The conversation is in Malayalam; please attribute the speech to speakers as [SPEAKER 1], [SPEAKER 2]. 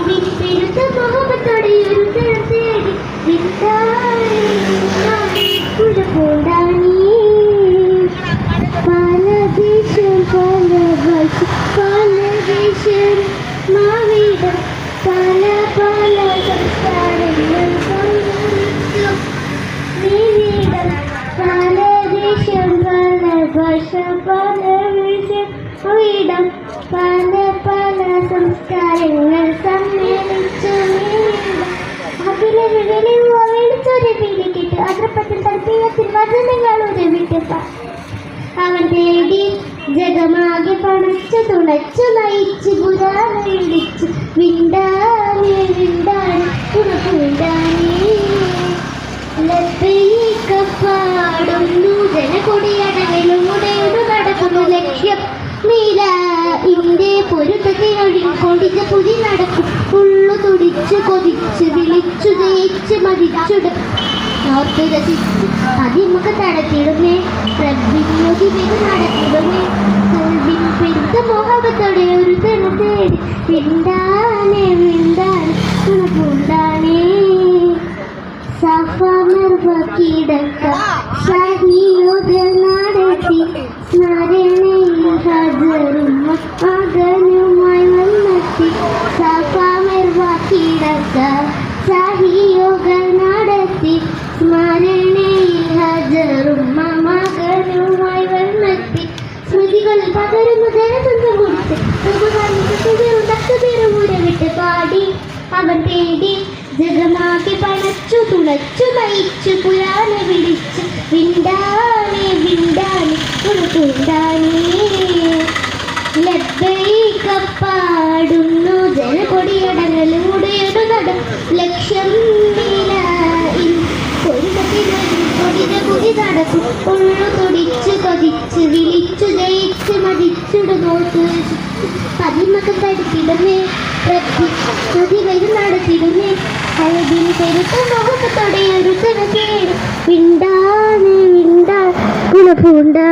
[SPEAKER 1] പെരുത്ത മോഹത്തോടെ ഒരു തേടി കുലപോടാനീ പല ദേശം പല ഭാഷ പല ദേശം മാവിടം പല പല സംസ്കാരങ്ങൾ നീവിടം പല ദേശം പല ഭാഷ പല വിഷയം വീടം പല പല സംസ്കാരങ്ങൾ സമ്മേളിച്ചു വെളിച്ചൊരു പിടിക്കിട്ട് അഗ്രപ്പത്തിൽ തൽപ്പീയത്തിൽ വചനങ്ങൾ ഉരവിട്ടപ്പ അവൻ തേടി ജഗമാകെ പണച്ചു തുണച്ചു നയിച്ചു പുരാണിച്ചു വിണ്ടാനെ വിണ്ടാനെ പുറപൂണ്ടാനേ പാടുന്നു ജനകൊടിയടവിലൂടെയൊരു നടക്കുന്നു ലക്ഷ്യം നീല ഇന്റെ പൊരുത്തത്തിനൊഴി കൊടിച്ച പുതി നടക്കും ഉള്ളു തുടിച്ച് കൊതിച്ച് വിളിച്ചു ജയിച്ച് മതിച്ചുട് ഓർത്ത് രസിച്ച് അതിമുഖ നടത്തിടുമേ പ്രഭിനോദി വെகு നടത്തിടുമേ പെരുത്ത മോഹത്തോടെ ഒരു തണ തേടി വിണ്ടാനെ വിണ്ടാനെ തുണപൂണ്ടാനേ സഫമർവക്കിടക്ക സഹിയോഗ നടത്തി സ്മരണയിൽ ഹജറും മകനുമായി വന്നെത്തി സഫമർവക്കിടക്ക സഹിയോഗ നടത്തി സ്മരണയിൽ ഹജറും മകനുമായി വന്നെത്തി സ്മൃതികൾ പകരുന്നു ജനസംഘം കുറിച്ച് വിട്ട് പാടി അവൻ തേടി ജഗമാകെ പണച്ചു തുളച്ചു നയിച്ചു പുരാനെ വിളിച്ചു വിണ്ടാനെ വിണ്ടാനെ പുറത്തുണ്ടാനേ ലബ്ബൈക പാടുന്നു ജനകൊടിയടങ്ങളിലൂടെയൊരു നടം ലക്ഷ്യം കൊടിത കുതി നടക്കും ഉള്ളു തുടിച്ച് കൊതിച്ച് വിളിച്ചു ജയിച്ച് മതിച്ചുടു നോക്ക് പതിമകം തടുത്തിടുമേ പ്രതി വരും നടത്തിടുമേ അഴകിന് പെരുത്ത മോഹത്തോടെ ഒരു തേടി വിണ്ടാനെ വിണ്ടാ കുലപൂണ്ടാ